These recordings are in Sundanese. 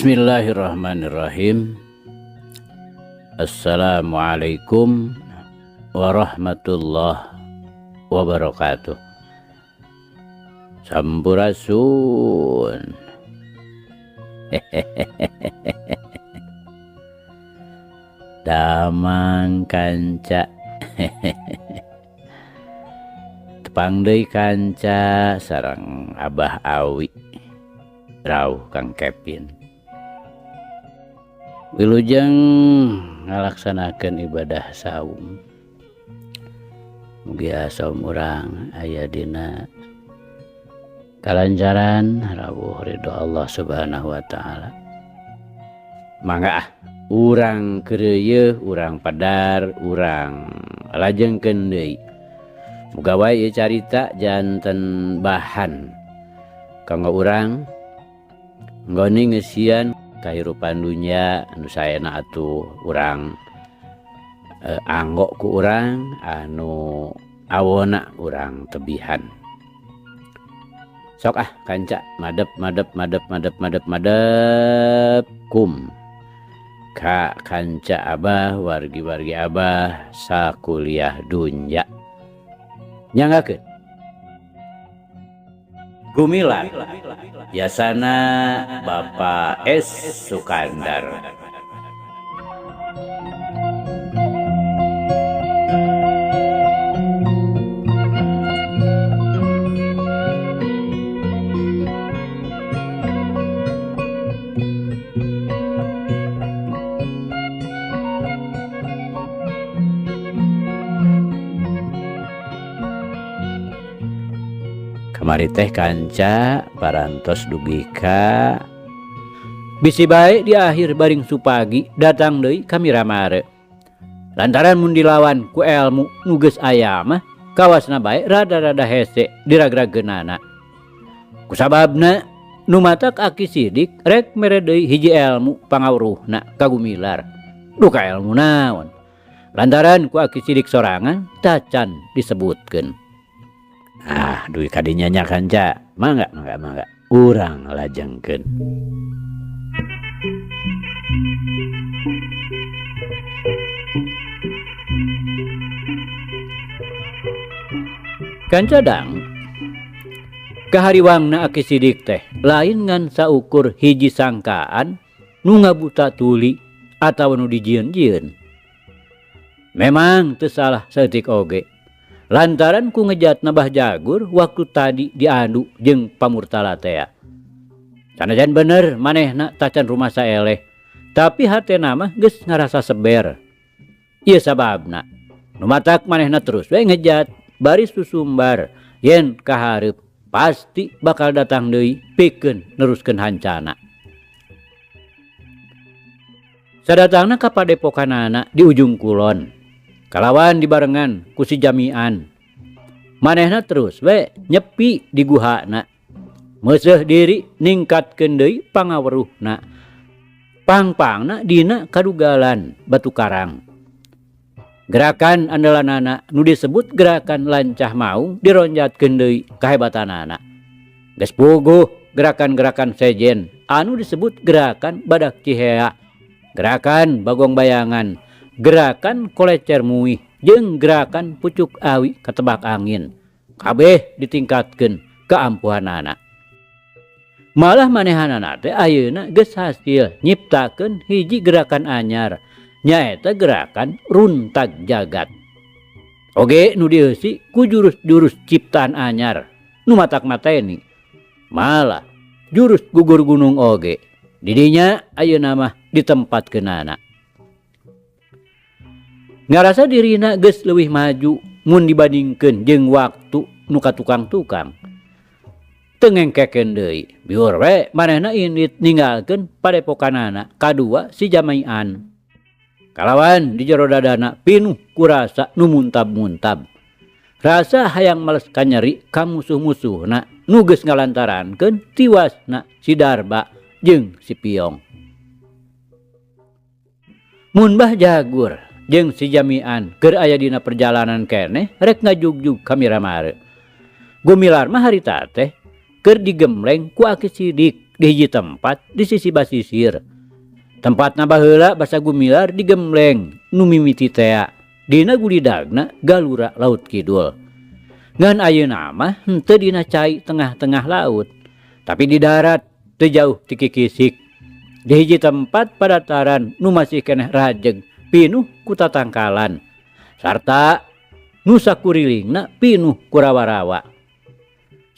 Bismillahirrahmanirrahim. Assalamualaikum warahmatullahi wabarakatuh. Sampurasun. Damang kanca. Tepang deui kanca sareng Abah Awi. Rauh Kang Kevin. Wilujeng ngalaksanakeun ibadah saum. Mugi saum urang aya dina kalancaran rawuh ridho Allah Subhanahu wa taala. Mangga urang keureuy, urang padar, urang lajengkeun deui. Muga wae ieu carita janten bahan kanggo urang nggoni ngeusian kahirupan dunya anu saena atuh urang anggo ku urang anu awona urang tebihan. Sok kanca madep kum ka kanca Abah wargi-wargi Abah sakuliah dunya. Nyanggakeun Gumilar biasana Bapak S. Sukandar. Kamari teh kanca parantos dugi ka bisi bae di akhir baring supagi datang deui ka Miramare. Lantaran mun dilawan ku elmu nu geus aya mah kawasna bae rada-rada hese diragrageunana. Kusababna nu matak Aki Sidik rek mere deui hiji elmu pangawruhna ka Gumilar. Duh ka elmu naon? Lantaran ku Aki Sidik sorangan tacan disebutkeun. Duit kadinya nya kanca, mangga urang lajengkeun. Kanca dang kahariwangna Aki Sidik teh lain ngan saukur hiji sangkaan nu ngabuta tuli atawa nu dijieun-jieun. Memang teu salah saeutik oge. Lantaran ku ngejat Nabah Jagur waktu tadi diadu jeung pamurtala teh. Sanajan bener manehna tacan rumah saeleh, tapi hatena mah geus ngarasa seber. Ieu sababna nu matak manehna terus we ngejat bari susumbar yen kahareup pasti bakal datang deui pikeun neruskeun hancana. Sadatangna ka padepokanana di ujung kulon. Kalawan dibarengan ku si Jamian. Manehna terus we nyepi di guhana. Meuseuh diri ningkatkeun deui pangawruhna. Pang-pangna dina kadugalan batu karang. Gerakan andalanana nu disebut gerakan lancah maung dironjatkeun deui kahebatanana. Geus puguh gerakan-gerakan sejen anu disebut gerakan badak cihea, gerakan bagong bayangan, gerakan kolecer muih jeung gerakan pucuk awi katebak angin kabeh ditingkatkeun keampuhanana. Malah manehanana teh ayeuna geus hasil nyiptakeun hiji gerakan anyar nyaeta gerakan runtag jagat. Oge nu dieusi ku jurus-jurus ciptaan anyar nu matak-mateni. Malah jurus gugur gunung oge didinya ayeuna mah ditempatkeunana. Ngarasa dirina geus leuwih maju mun dibandingkeun jeung waktu nu katukang-tukang. Teu ngengkekeun deui, biur we manehna indit ninggalkeun padepokanana kadua si Jamian. Kalawan di jero dadana pinuh ku rasa nu muntab-muntab. Rasa hayang males kanyeri ka musuh-musuhna nu geus ngalantarankeun tiwasna si Darba jeung si Piong. Mun Mbah Jagur jeung si Jamian keur aya dina perjalanan keneh rek ngajugjug ka Miramare. Gumilar mah harita teh keur digembleng ku Aki Sidik di hiji tempat di sisi basisir. Tempatna baheula basa Gumilar di Gembleng nu mimiti tea. Dina gulidagna galura laut kidul. Ngan ayeuna mah henteu dina cai tengah-tengah laut, tapi di darat teu jauh ti Kikisik. Di hiji tempat padataran nu masih keneh rajeg pinuh ku tatangkalan sarta nu sakurilingna pinuh ku rawa-rawa.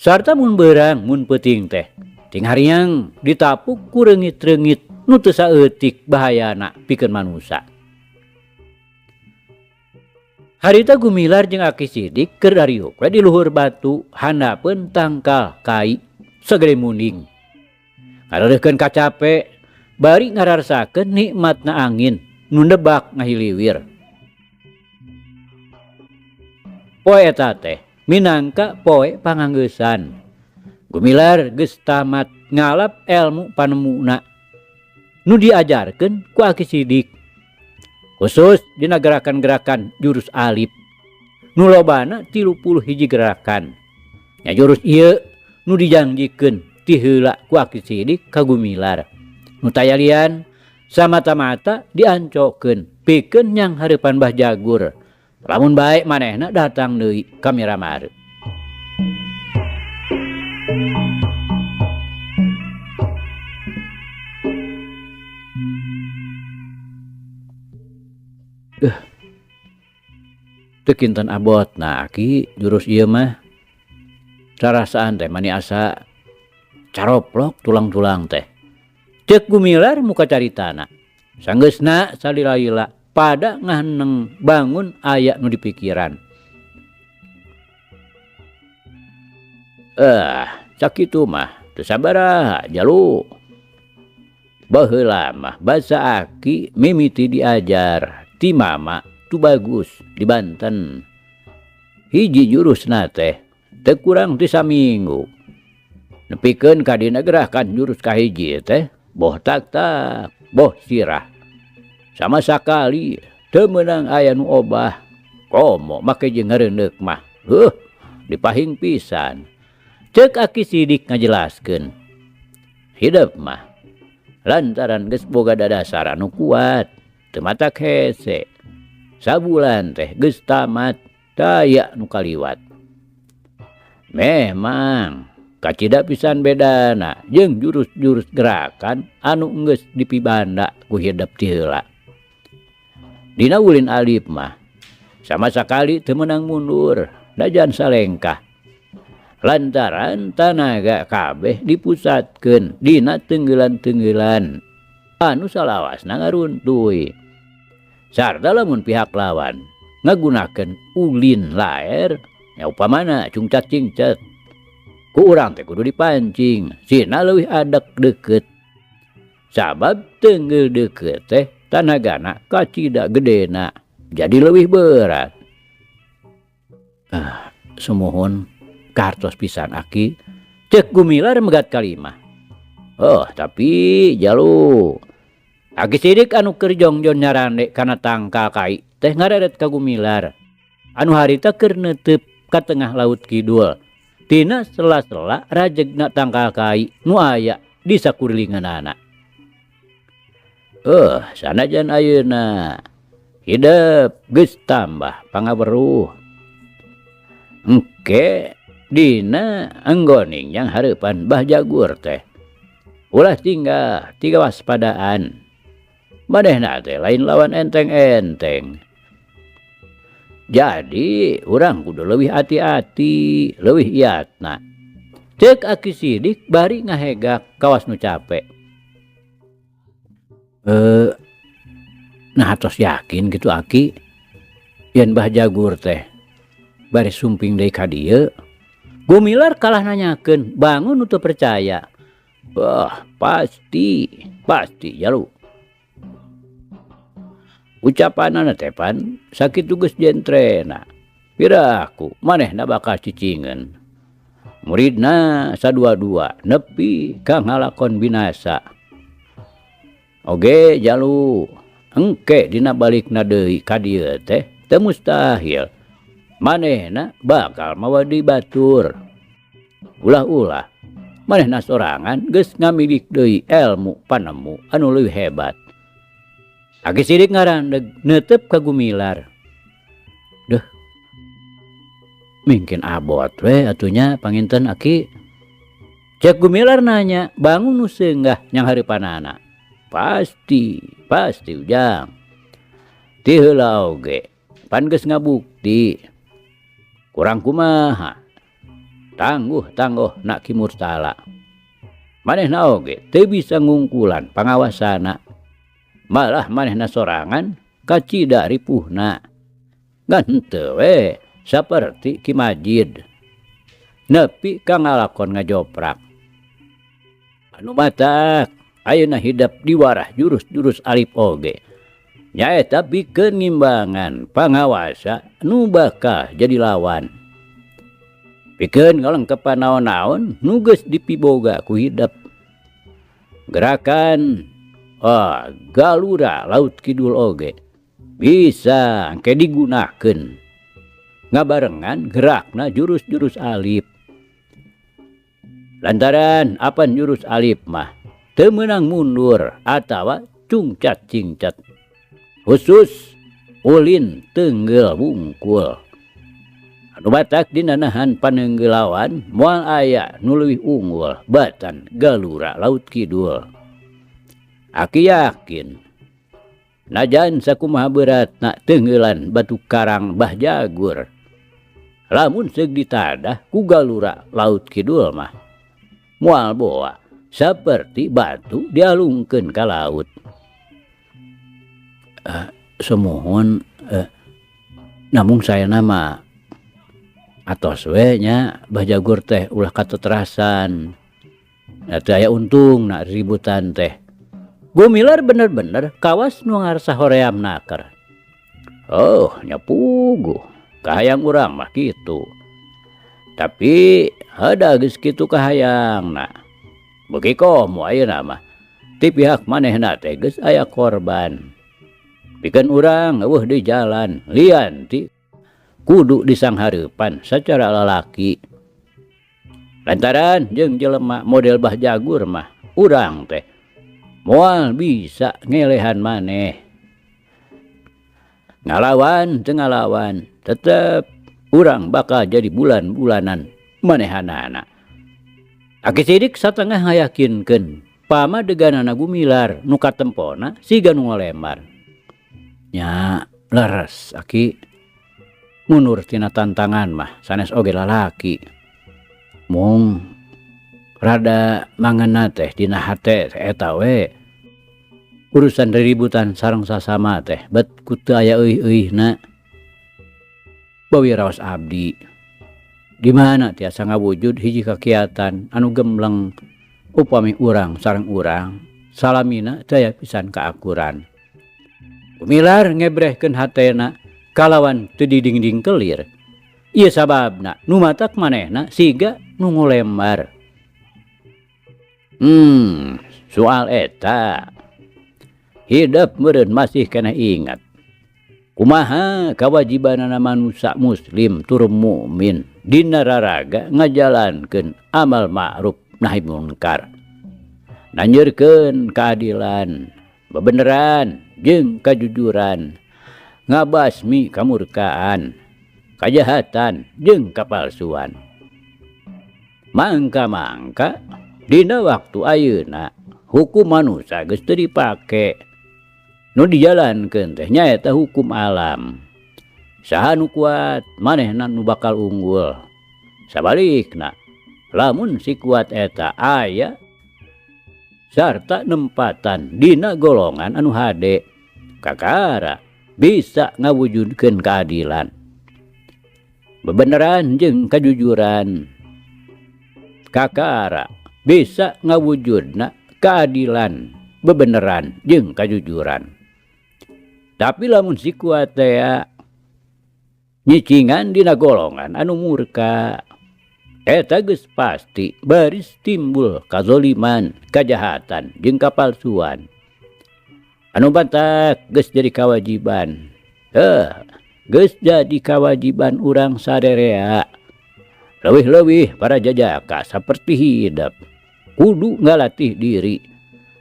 Sarta mun beurang mun peuting teh ting hariang ditapuk ku reungit-reungit nu teu saeutik bahayana pikeun manusa. Harita Gumilar jeung Aki Sidik keur dariuk we di luhur batu handapeun tangkal kai sagede munding. Ngareureukkeun kacape bari ngararsakeun nikmatna angin nu nebak ngahiliwir. Poe eta teh minangka poe panganggeusan. Gumilar geus tamat ngalap elmu panemuna nu diajarkeun ku Aki Sidik. Khusus dina gerakan-gerakan jurus alip nu lobana 31 gerakan. Nya jurus ieu nu dijanjikeun ti heula ku Aki Sidik ka Gumilar. Nu tayalian samata-mata diancokeun pikeun nyang hareupan Mbah Jagur. Lamun bae manehna datang deui ka Miramar. Teu kinten abot nah Aki jurus ieu mah rarasaan teh mani asa caroplok tulang-tulang teh. Ceuk Gumilar muka caritana. Sanggeusna salila-lila pada ngaheneng bangun aya nu dipikiran. Sakitu mah teu sabaraha jalu. Baheula mah basa Aki mimiti diajar ti mama tu bagus di Banten. Hiji jurusna teh teu kurang ti saminggu. Nepikeun ka dina gerakan jurus kahiji teh boh tak-tak, boh sirah. Sama sakali teu meunang aya nu obah. Komo make jeung ngareundeuk mah. Dipahing pisan. Ceuk Aki Sidik ngajelaskeun. Hidup mah lantaran geus boga dadasar anu kuat, teu matak hese. Sabulan teh geus tamat, daya nu kaliwat. Memang kacida pisan bedana jeung jurus-jurus gerakan anu geus dipibanda ku hidup ti heula. Dina ulin alip mah sama sakali teu meunang mundur, dajan salengkah. Lantaran tanaga kabeh dipusatkeun dina teunggelan-teunggelan anu salawasna ngaruntuy. Sarta lamun pihak lawan ngagunakeun ulin laer nya upamana cungcat-cingcat, ku urang teh kudu dipancing sina leuwih adek deukeut. Sabab teunggel deukeut teh tanagana kacida gedena jadi leuwih berat. Sumuhun kartos pisan Aki, ceuk Gumilar megat kalimah. Tapi jalu Aki Sidik anu keur jongjon nyarande kana tangkal kai teh ngareret ka Gumilar. Anu harita keur neuteup ka tengah laut kidul. Tina sela-sela rajegna tangkal kai nu aya di sakurilingeunana. Sanajan ayeuna hidup geus tambah pangaweruh. Engke dina anggoning yang hareupan Mbah Jagur teh ulah tinggal tiga waspadaan. Manehna teh lain lawan enteng-enteng. Jadi urang kudu leuwih hati-hati, leuwih iatna. Ceuk Aki Sidik bari ngahegak kawas nu capek. Nah tos yakin gitu Aki yen Mbah Jagur teh bari sumping deui ka dieu. Gumilar kalah nanyakeun bangun teu percaya. Pasti jalu. Ucapanana teh pan sakitu geus jentrena. Piraku manehna bakal cicingeun. Muridna sadua-dua nepi ka ngalakon binasa. Oge jalu engke dina balikna deui ka dieu teh teu mustahil. Manehna bakal mawa dibatur. Ulah-ulah manehna sorangan geus ngamilik deui ilmu panemu anu leuwih hebat. Aki sidik ngarandeg neuteup ka Gumilar. Deuh, mungkin abot we atunya panginten Aki. Cek Gumilar nanya, bangun nu seunggah nyang hareupanana. Pasti ujang. Ti heula oge, pan geus ngabukti. Kurang kumaha? Tangguh nak Ki Murtala. Manehna oge teu bisa ngungkulan pangawasana. Malah manehna sorangan kacida ripuhna. Ngan henteu we saperti Ki Majid. Nepi ka ngalakon ngajoprak. Anu matak ayeuna hidap di warah jurus-jurus alif oge. Nyaeta pikeun ngimbangan pangawasa nu bakal jadi lawan. Pikeun ngalengkepan naon-naon nu geus dipiboga ku hidap. Gerakan Galura Laut Kidul oge bisa engke digunakeun ngabarengan gerakna jurus-jurus alif. Lantaran apan jurus alif mah teu meunang mundur atawa cungcat-cingcat. Khusus ulin teunggel bungkul. Anu batak dina nahan paneunggelawan moal aya nu leuwih unggul batan Galura Laut Kidul. Aki yakin najan sakumaha beratna teunggelan batu karang Bah Jagur, lamun seug ditadah ku Galura Laut Kidul mah moal boa saperti batu dialungkeun ka laut. Semohon namung saya nama atos we nya Bah Jagur teh ulah kateterasan. Teu aya untung na ributan teh. Gumilar bener-bener kawas nu ngarsa hoream naker. Oh, nya puguh. Kahayang urang mah kitu. Tapi hada geus kitu kahayangna. Beuki komo ayeuna mah ti pihak manehna teh geus aya korban. Pikeun urang eueuh di jalan lian ti kudu disanghareupan sacara lalaki. Lantaran jeung jelema model Bah Jagur mah urang teh moal bisa ngelehan maneh. Ngalawan teu ngalawan tetep urang bakal jadi bulan-bulanan manehanana. Aki sidik satengah ngayakinkeun pamadeganana Gumilar nu katempona siga nu ngalemar. Nya leres Aki mundur tina tantangan mah sanes oge lalaki. Mung rada mangena teh dina hate eta we urusan riributan sareng sasama teh bet ku teu aya euih-euihna. Bawi raos abdi di mana tiasa ngawujud hiji kakiatan anu gembleng upami urang sareng urang salamina teu aya pisan kaakuran. Gumilar ngebrehkeun hatena kalawan teu didingding kelir. Ieu sababna nu matak manehna siga nu ngolembar. Soal eta hidep meureun masih kena ingat kumaha kawajibanana manusia muslim tur mukmin dina raraga ngajalankeun amal ma'ruf nahi munkar, nanyeurkeun keadilan, bebeneran jeung kajujuran, ngabasmi kamurkaan, kajahatan jeung kapalsuan. Mangka-mangka dina waktu ayeuna hukum manusia geus teu dipake. Nu dijalankeun teh nyaeta hukum alam. Saha nu kuat manehna nu bakal unggul. Sabalikna lamun si kuat eta aya sarta nempatan dina golongan anu hade, kakara bisa ngawujudkeun keadilan, bebeneran jeung kajujuran. Kakara bisa ngawujudna keadilan, bebeneran jeung kajujuran. Tapi lamun si kuat teh nyicingan dina golongan anu murka, eta geus pasti baris timbul kazoliman, kajahatan jeung kapalsuan. Anu batak geus jadi kawajiban. Geus jadi kawajiban urang sadarea. Leuwih-leuwih para jajaka saperti hidep kudu ngalatih diri,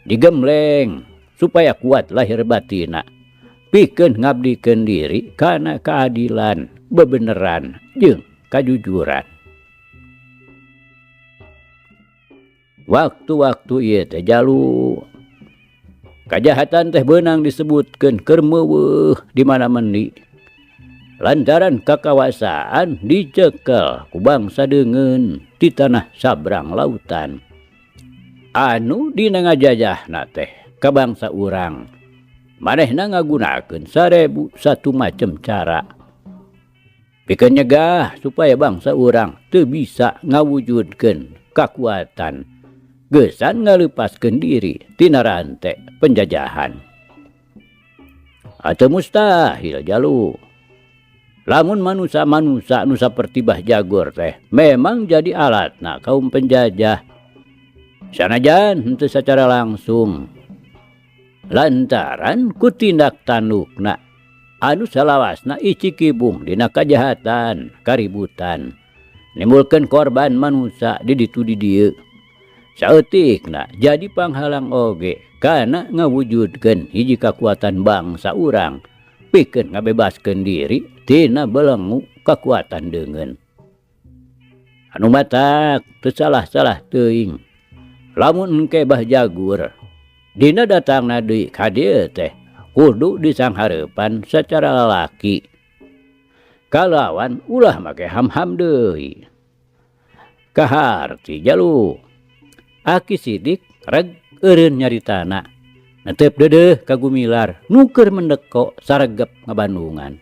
digembleng supaya kuat lahir batina, pikeun ngabdikeun diri kana keadilan, bebeneran jeung kajujuran. Waktu-waktu ieu teh Jalu, kajahatan teh beunang disebutkeun keur meuweuh di mana-mani. Lantaran kakawasaan dicekel ku bangsa deungeun di tanah sabrang lautan. Anu dina ngajajahna teh ka bangsa urang, manehna ngagunakeun 1001 macem cara. Pikeun nyegah supaya bangsa urang teu bisa ngawujudkeun kakuatan, geusan ngaleupaskeun diri tina rante penjajahan. Ateu mustahil Jalu, lamun manusia-manusia nu saperti Bah Jagor teh memang jadi alatna kaum penjajah, sanajan henteu sacara langsung, lantaran ku tindak tandukna anu salawasna icikibung dina kajahatan, kaributan, nimbulkeun korban manusia di ditu di dieu. Saeutikna jadi panghalang oge kana ngawujudkeun hiji kakuatan bangsa urang, pikeun ngabebaskeun diri tina belenggu kakuatan deungeun. Anu matak teu salah-salah teuing lamun engke Bah Jagor dina datangna deui ka dieu teh kudu disanghareupan sacara lalaki, kalawan ulah make ham-ham deui. Kaharti Jalu, Aki Sidik reg eureun nyaritana, netep deudeuh ka Gumilar nu keur mendeko saregep ngabandungan.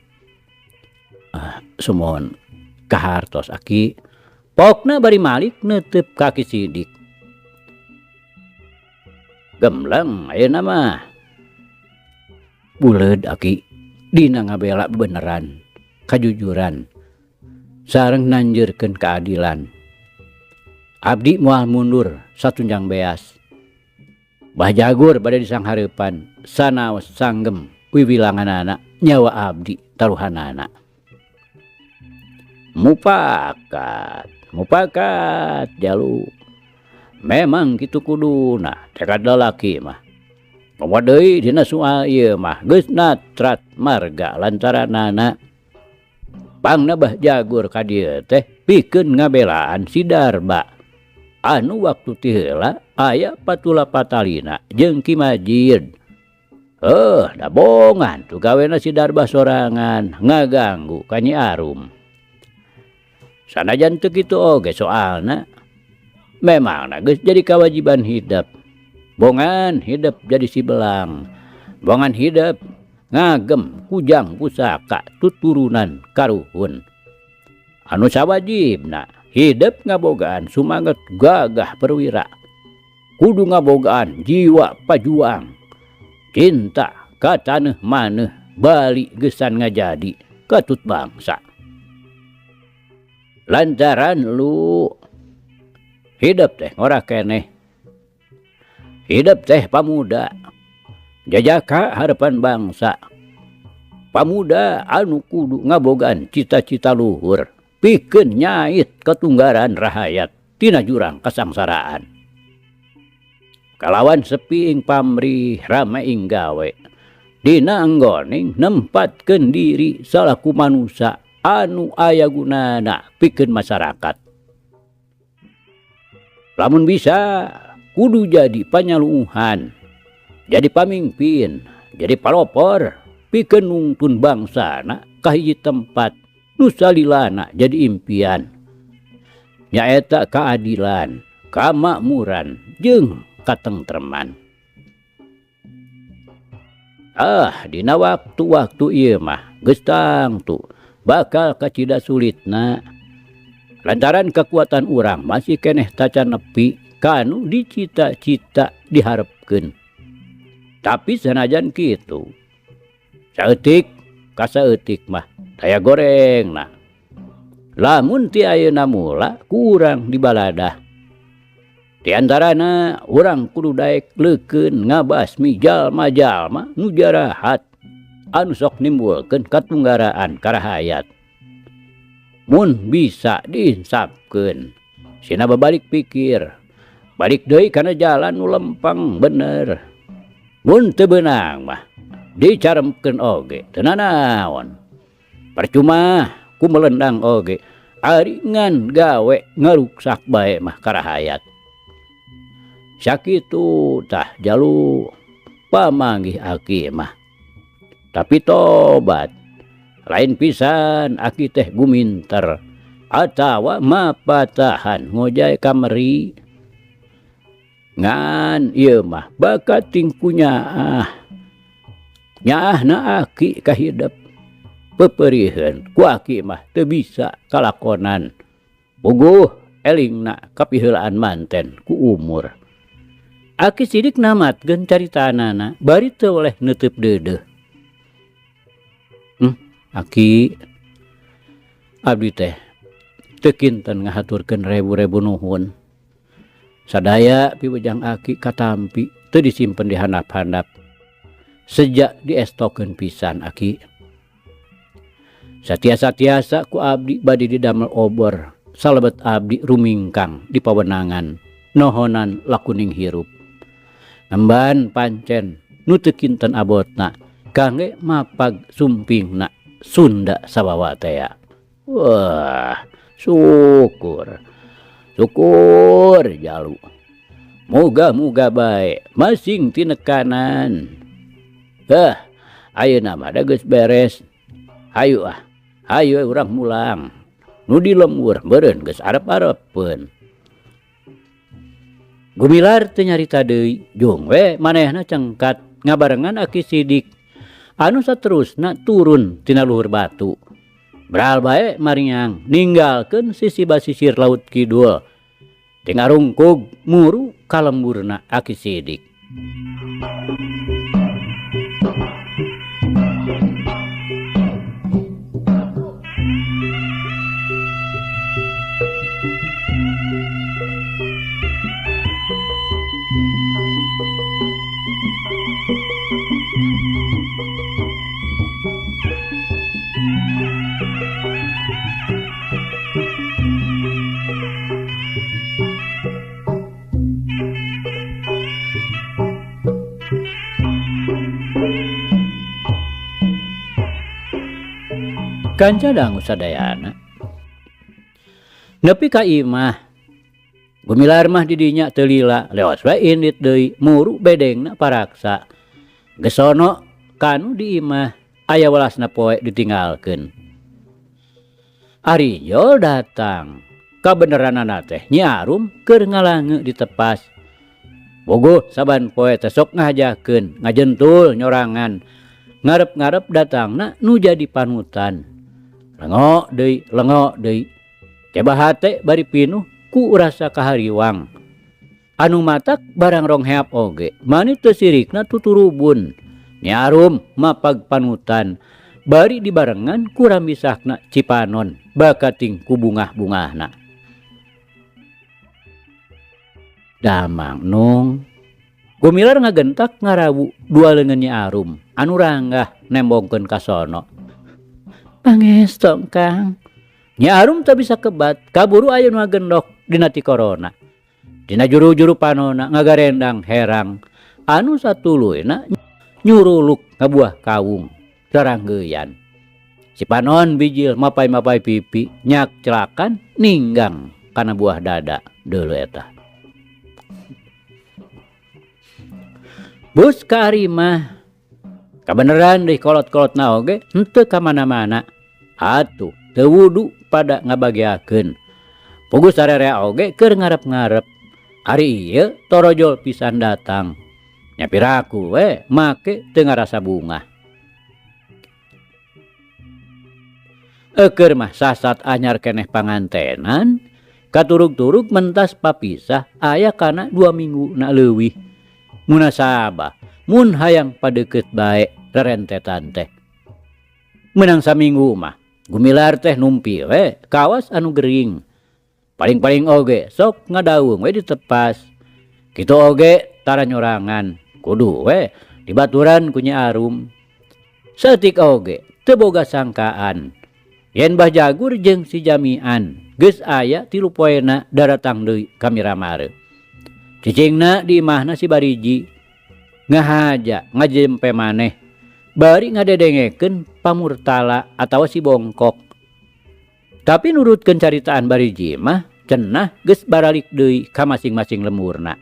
Sumohon kahartos Aki, pokna bari malik netep ka Aki Sidik. Gembleng ayeuna mah buleud Aki dina ngabela beneran, kajujuran, sareng nanjeurkeun keadilan. Abdi moal mundur satunjang beas. Bah Jagor bade disanghareupan sanaos sanggem wiwilanganana nyawa abdi taruhanana. Mupakat Jalu, memang kitu kuduna tekad lalaki mah. Momo deui dina soal ieu mah geus natrat marga lantaranana pangna Bah Jagor ka dieu teh pikeun ngabelaan si Darba anu waktu ti heula aya patula patalina jeung Ki Majid. Da bongan tu gawena si Darba sorangan ngaganggu ka Nyi Arum. Sanajan teu kitu oge soalna, memangna geus jadi kewajiban hidup. Bongan hidup jadi si belang, bongan hidup ngagem kujang pusaka tuturunan karuhun. Anu sawajibna hidup ngabogaan sumanget gagah perwira, kudu ngabogaan jiwa pajuang, cinta ka taneuh maneuh bali geusan ngajadi katut bangsa. Lantaran lu hidup teh ngora keneh, hidup teh pamuda, jajaka harapan bangsa, pamuda anu kudu ngabogaan cita-cita luhur, pikeun nyait ketunggaran rahayat tina jurang kasangsaraan. Kalawan sepiing pamrih rameing gawe, dina anggoning nempatkeun diri salaku manusia anu aya gunana pikeun masyarakat. Lamun bisa kudu jadi panyaluhan, jadi pamimpin, jadi palopor, pikeun nungtun bangsana ka hiji tempat nu salilana jadi impian, nyaeta keadilan, kamakmuran jeung katentreman. Dina waktu-waktu ieu mah geus tangtu bakal kacida sulitna, lantaran kekuatan urang masih keneh tacan nepi kanu dicita-cita diharepkeun. Tapi sanajan kitu, saeutik ka saeutik mah daya gorengna. Lamun ti ayeuna mula ku urang di baladah, di antarana urang kudu daek leukeun ngabasmi jalma-jalma nu jarahat anu sok nimbulkeun katunggaraan karahayat. Mun bisa diinsapkeun, sina babalik pikir balik deui kana jalan nu lempeng bener. Mun teu beunang mah dicaremkeun oge teu nanaon. Percuma ku melendang oge aringan gawe ngaruksak bae mah karahayat. Sakitu tah jalu pamanggih aki mah. Tapi tobat lain pisan aki teh guminter atawa mapatahan ngojay kameri. Ngan ieu mah bakat tingkunya nyaahna aki kahidep peperiheun ku aki mah teu bisa kalakonan. Puguh elingna kapiheulaan manten ku umur. Aki sidik namatkeun caritanana bari teu oleh neuteub deudeuh. Aki abdi teh teu kinten ngahaturkeun rebu-rebu nuhun. Sadaya piwejang aki katampi teu disimpen di handap-handap. Sejak diestokeun pisan aki. Satiasa-tiasa ku abdi bade didamel obor. Salebet abdi rumingkang di pawenangan nohonan lakuning hirup. Ngemban pancen nu teu kinten abotna kangge mapag sumpingna Sunda sawawa teh. Wah, syukur jalu. Moga-moga bae masing tinekanan. Ayeuna mah da geus beres. Hayu urang mulang. Nu di lembur meureun geus arep-arepeun. Gumilar teu nyarita deui, jung we manehna cengkat ngabarengan aki sidik anu saterusna turun tina luhur batu. Beral bae maringang ninggalkeun sisi basisir laut kidul. Tingarungkug muru kalemburna aki sidik. Kanca dangu sadayana. Nepi ka imah. Gumilar mah didinya teu lila, leos wae indit deui muru bedengna paraksa. Geus sono kanu di imah aya welasna poe ditinggalkeun. Ari Jol datang. Kabeneranana teh Nyi Arum keur ngalange di tepas. Bogoh saban poe teh sok ngahajakeun, ngajentul nyorangan. Ngarep-ngarep datangna nu jadi panutan. Lengo deui. Coba hate bari pinuh ku rasa kahariwang. Anu matak barang rong heap oge. Mani teu sirikna tuturubun. Nyi Arum mapag panutan. Bari dibarengan ku rambisakna Cipanon. Bakating ku bungah-bungahna. Damang nung. Gumilar ngagentak ngarawu dua leungeun Nyi Arum. Anu ranggah nembongkeun ka sono. Pangestong Kang. Nyi Arum teu bisa kebat, kaburu aya nu ngagendok dina ti korona. Dina juru-juru panona ngagarendang herang. Anu satuluyna nyuruluk ngabuah kawung saranggeyan. Si Panon bijil mapai-mapai pipi nyak celakan ninggang kana buah dada deuleu eta. Bus ka ari mah kabeneran deui kolot-kolotna oge henteu ka mana-mana. Atuh teu wudu pada ngabagiakeun. Puguh sarerea oge keur ngarep-ngarep. Ari ieu torojol pisan datang. Nya piraku we make teu ngarasa bungah. Keur mah sasat anyar keneh pangantenan, katurug-turug mentas papisah aya kana 2 minggu na leuwih. Munasabah mun hayang padeukeut bae rerentetan teh. Menang saminggu mah Gumilar teh numpi we kawas anu gering. Paling-paling oge sok ngadaung we ditepas. Kitu oge tara nyorangan. Kudu we dibaturan ku Nyi Arum. Saeutik oge teu boga sangkaan. Yen Mbah Jagur jeung si Jamian geus aya 3 poena daratang deui ka Miramare. Cicingna di imahna si Bariji ngahaja ngajempe maneh bari ngadedengekeun pamurtala atawa si bongkok. Tapi nurutkeun caritaan Bariji mah cenah geus baralik deui ka masing-masing lemurna.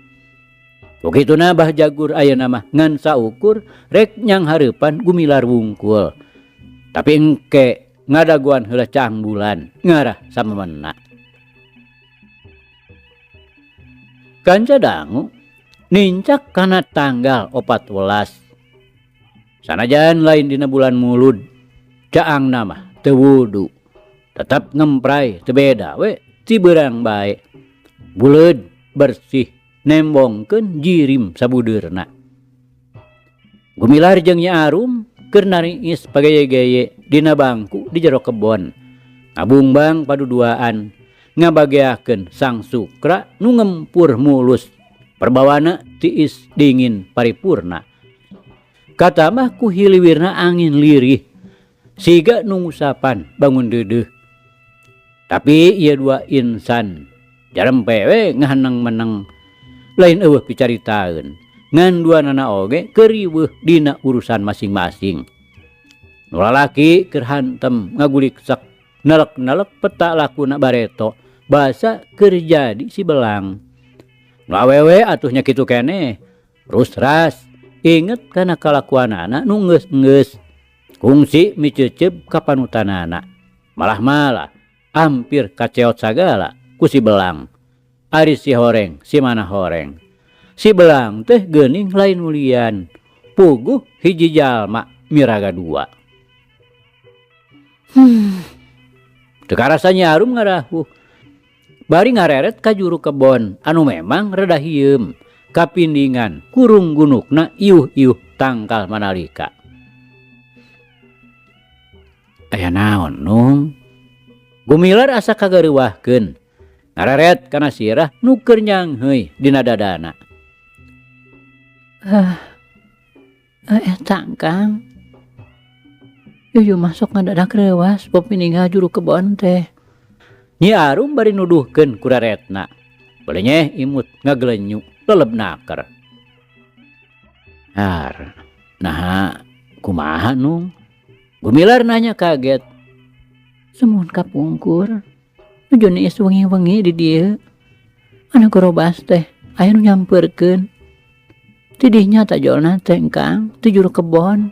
Begituna Bah Jagur ayeuna mah ngan saukur rek nyang hareupan gumilar wungkul. Tapi engke ngadaguan heula cang bulan ngarah samemena. Kanca dangu nincak kana tanggal 14. Sanajan lain dina bulan Mulud, caangna mah teu wudu. Tetep ngemprai teu beda we ti beurang bae. Buleud bersih nembongkeun jirim sabudeurna. Gumilar jeung Nyi Arum keur nariis pageye-geye dina bangku di jero kebon. Ngabungbang paduduaan ngabageakeun Sang Sukra nu ngempur mulus perbawana tiis dingin paripurna. Kata mah ku hiliwirna angin lirih siga nu ngusapan bangun deudeuh. Tapi ieu dua insan jarempe we ngahaneng-meneng lain eueuh picaritaeun ngan duanana oge keur riweuh dina urusan masing-masing. Nu lalaki keur hantem ngaguliksek nelek-nelek peta lakuna bareto basa keur jadi si belang. Nu awewe atuhnya kitu keneh rusras inget kana kalakuanana nu geus-geus kungsi miceuceup ka panutanana. Malah hampir kaceot sagala ku si belang. Ari si horeng si mana horeng. Si belang teh geuning lain mulian puguh hiji jalma miraga dua. Teu karasa Nyi Arum ngarahuh bari ngareret ka juru kebon anu memang rada hieum kapindingan kurung gunukna iuh-iuh tangkal manalika. Aya naon Nung? Gumilar asa kagareuwahkeun ngareret kana sirah nu keur nyangheuy dina dadana. Eta Kang. Yuyu masuk ngadadak reuwas bopi ninggal juru kebon teh. Nyi Arum bari nuduhkeun ku raretna. Beuleung nyeh imut ngagelenyu leleb naker. Har, naha kumaha Nung? Gumilar nanya kaget. Semun kapungkur. Nuju niis wengi-wengi di dieu. Ana gorobas teh aya nu nyampeurkeun. Tidihnya tajolna teh Kang ti juru kebon.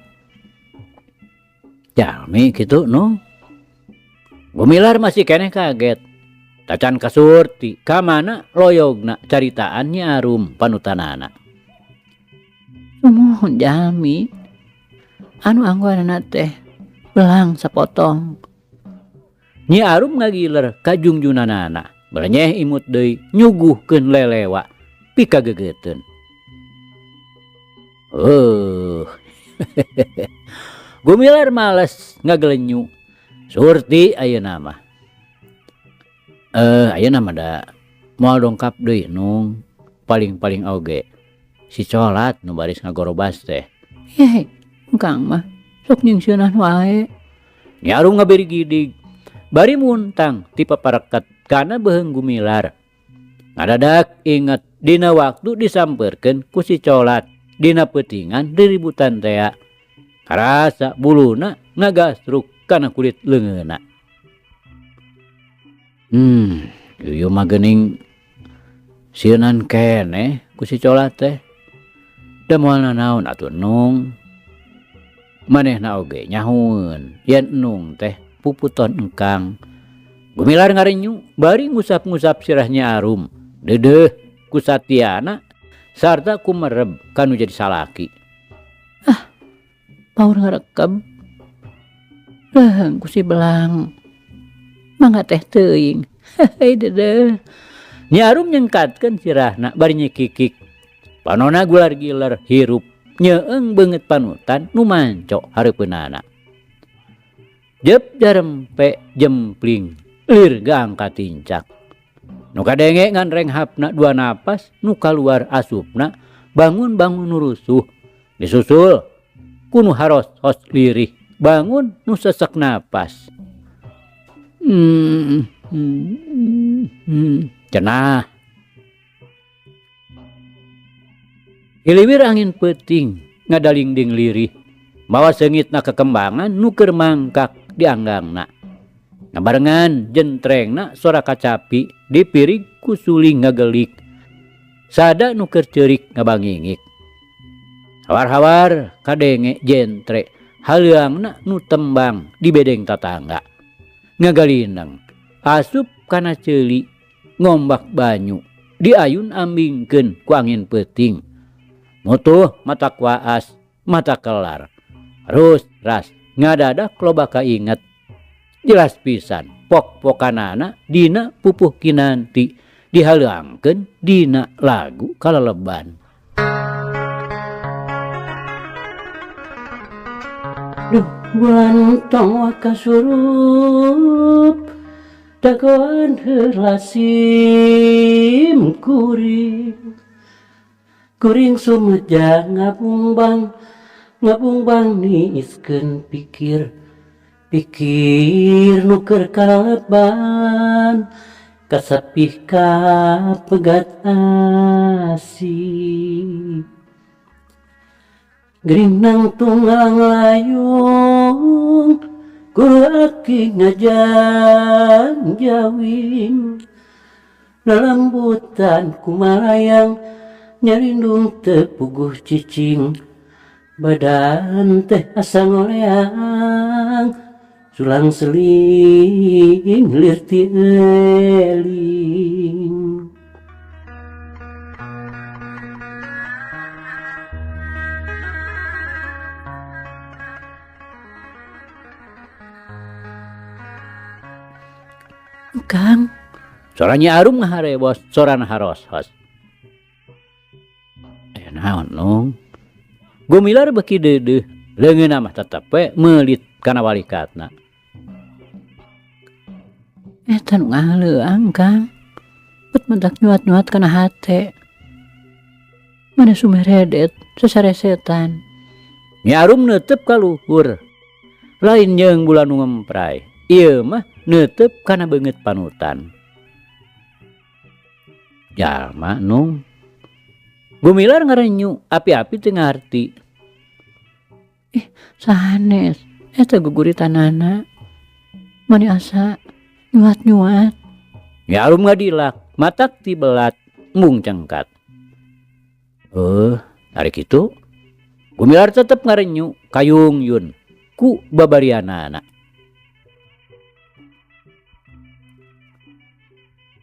Jalmi kitu Nung. Gumilar masih keneh kaget. Tacan kasurti ka mana loyogna caritaan Nyi Arum panutanana. Mohon jalmi. Anu anggoanana teh belang sapotong. Nyi Arum ngagiler ka jungjunanana. Beuleung nyeh imut deui nyuguhkeun lelewa pikageugeuteun. Gumilar males ngagelenyu. Surti ayeuna mah. Ayeuna mah da moal dongkap deui Nung. Paling-paling oge si colat nu baris ngagorobas teh. Heh, Kang mah sok nyingsieunan wae. Nyi Arum ngaberi gidig. Bari muntang ti papareket kana beuheung Gumilar. Ngadadak inget dina waktu disampeurkeun ku si colat dina peutingan riributan tea. Karasa buluna ngagasruk kana kulit leungeuna. Yuyu mah geuning sieunan keneh ku si colat teh. Da moal nanaon atuh Nung? Manehna oge nyahueun yen Nung teh puputon engkang. Gumilar ngarenyu bari ngusap-ngusap sirah Nyi Arum. Deudeuh ku satiana sarta ku mereb kanu jadi salaki. Paur ngarekeb. Leung ku si belang. Mangga teh teuing. Hei deudeuh. Nyi Arum nyengkatkeun sirahna bari nyekikik. Panonna gular-giler hirup nyeeng beungeut panutan nu manco hareupeunana. Jep jarempe jempling lir gaangka tincak. Nu kadenge ngan renghapna dua napas nu kaluar asupna bangun-bangun nu rusuh. Disusul ku nu haros-hos lirih bangun nu sesek napas. Cenah. Iliwir angin peuting ngadalingding lirih mawa seungitna kekembangan nu keur mangkak di anggangna. Ngabarengan jentrengna sora kacapi dipirig ku suling ngagelik. Sada nu keur ceurik ngabangingik. Hawar-hawar kadenge jentre haleuangna nu tembang di bedeng tatangga. Ngagalineng asup kana ceuli ngombak banyu diayun ambingkeun ku angin peuting. Mutuh mata waas mata kelar. Terus ras ngadadak loba kainget. Jelas pisan pok-pokanana dina pupuh kinanti dihaleuangkeun dina lagu kaleleban. Duh bulan tong wakasurup dagoan heula sim kuring sumeja ngabungbang niiskeun pikir nu keur kaleban kasapih ka pegat asih. Gering nang tunggang layung kudu aki ngajang jawing lalembutan kumalayang nyarindung tepuguh cicing badan teh asa ngoleang sulang seling lir ti eling. Kang, Soranya Arum ngaharebos, sorana haros-hos. Naon nung? Gumilar beki deudeuh, leungeunna mah tetep we meulit kana walikatna. eta nu ngahaleuang Kang. Put mentak nyuat-nyuat kana hate. Mana sumeredet sasaresetan. Nya Arum neuteup ka luhur. Lain jeung bulan nu ngempray. Ieu mah neuteup kana beungeut panutan. Jalma nung gumilar ngarenyu api-api teu ngarti. Sanes eta guguritanana. Mani asa nyuat-nyuat. Nya Arum ngadilak, matak ti belat, embung cengkat. Ari kitu gumilar tetep ngarenyu kayung yun ku babarianana.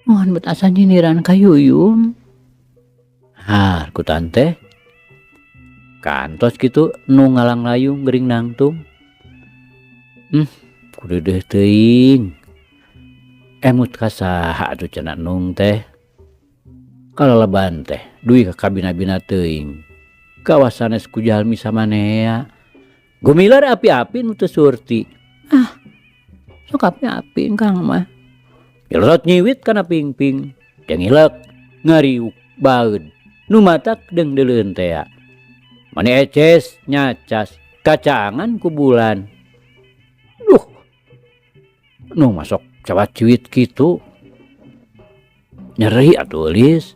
Mohon bet asa nyindiran ka Yuyum. Ku tante kantos kitu nu ngalang layung gering nangtung. Kudu deui teuing. Emut ka saha atuh cenah nung teh. Kaleleban teh duwi ka kabina-bina teuing. Kawasanes ku jalmi samanea. Gumilar api-api nu teu surti. Sok api-api Kang mah. Ilot nyiwit kana pingping. Jeung ilek ngariuk baeud. Nu matak deung deuleun tea. Mani eces nyacas kacaangan ku bulan. Duh. Nu masok cawat ciwit kitu. Nyeri atuh eulis.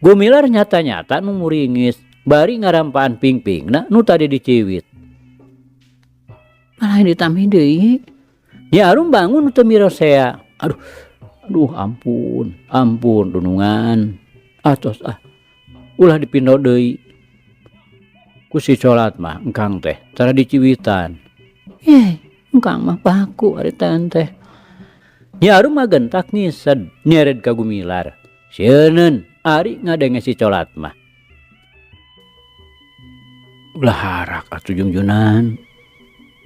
Gumilar nyata-nyata nu muringis bari ngarampaan pingpingna nu tadi diciwit. Malah ditami deui. Nya Arum bangun teu mirosea. Aduh ampun dunungan. Atos ulah dipindo deui. Ku si colat mah engkang teh cara diciwitan. Engkang mah paku ari teh. Nya Arum mah gentak ngised nyered ka Gumilar. Sieuneuun ari ngadenge si colat mah. Ulah harak atuh jungjunan.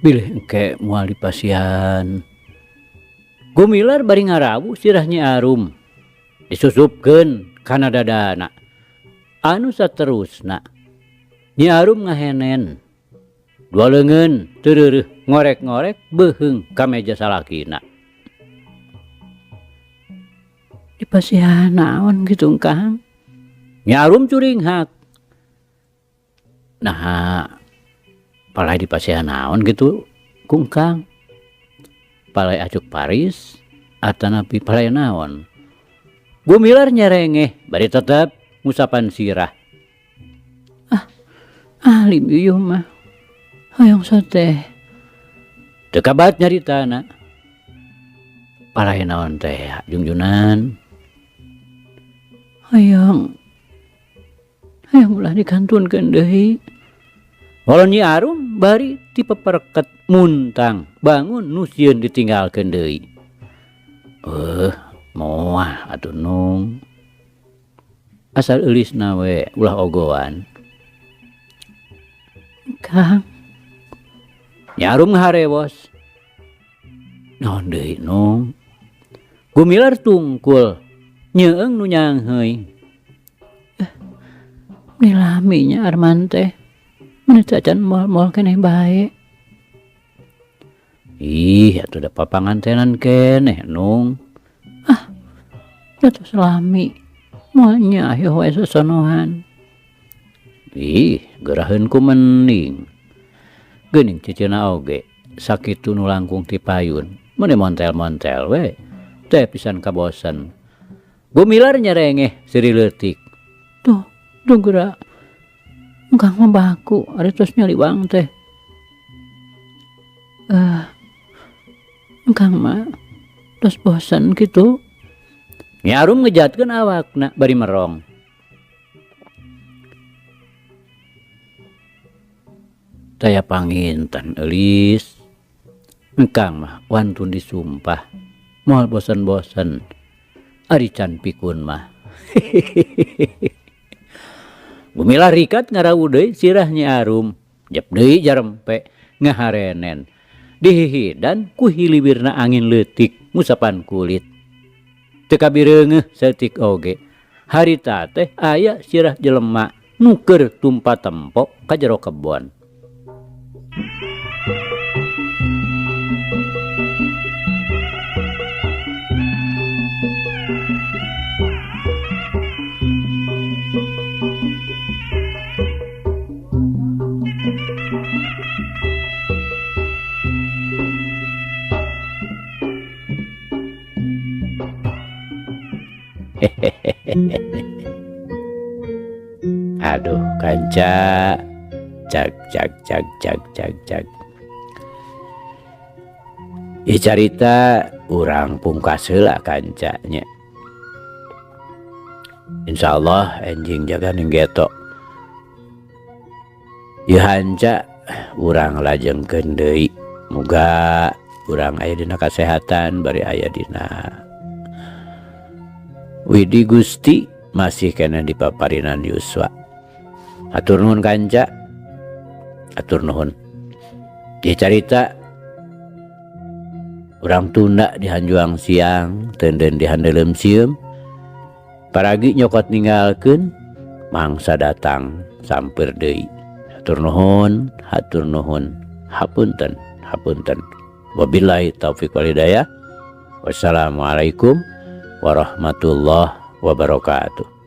Bilih engke moal dipasian. Gumilar bari ngarawu sirah Nya Arum. Disusupkeun kana dadana. Anu saterusna Nya Arum ngahenen. Dua leungeun teu reureuh ngorek-ngorek beuheung ka meja salakina. Dipasihan naon gitu Kang? Nya Arum curinghak. Nah, palai dipasihan naon gitu kungkang. Palai acuk paris atanapi palai naon. Gumilar nyerengeh bari tetep ngusapan sirah. Alim ieu mah. Hayang sateh. Teu kabat nyaritana. Palai naon teh Jungjunan? Hayang ulah dikantunkeun deui. Walon Nyi Arum bari ti pepereket muntang bangun nu sieun ditinggalkeun deui. Moah atuh Nung. Asal eulisna we ulah ogoan. Kang, Nyi Arum ngaharewos. Naon deui Nung? Gumilar tungkul nyeueung nu nyangheuy. nilaminya Arman teh. Mun cacan mol-mol keneh bae. Ih, atuh da papangantenan keneh Nung. Jatuh selami. Moalnya ayo wae sosonohan. Ih, geraheunku mending. Geuning cicina oge sakitu nu langkung ti payun. Mene montel-montel we. Teh pisan kabosen. Gumilar nyerengeh siri leutik. Tuh geura. Engkang mah baku, ari tos nyaliwang teh. Engkang mah tos bosan gitu. Nyi Arum ngejatkeun awakna bari merong. Taya panginten eulis. Engkang mah wantun disumpah. Moal bosen-bosen. Ari can pikun mah. Gumilar rikat ngarawu deui sirah Nyi Arum. Jep deui jarempe ngaharenen. Dihihidan ku hilibirna angin leutik ngusapan kulit. Teu kabireungeuh saeutik oge. Harita teh aya sirah jelema nu keur tumpa tempo ka jero kebon. Aduh kanca, cak. Ieu carita urang pungkas heula kancanya. Insyaallah enjing jaga ning geto. Ieu hanca urang lajengkeun deui. Muga urang aya dina kasehatan bari aya dina Widi Gusti masih kena di paparinan Yuswa. Atur nuhun kanca. Atur nuhun. Ieu carita urang tunda di hanjuang siang, teunden di handeulem sieum. Paragi nyokot ninggalkeun, mangsa datang samper deui. Hatur nuhun, hapunten. Wabillahi taufik wal hidayah. Wassalamualaikum warahmatullahi wabarakatuh.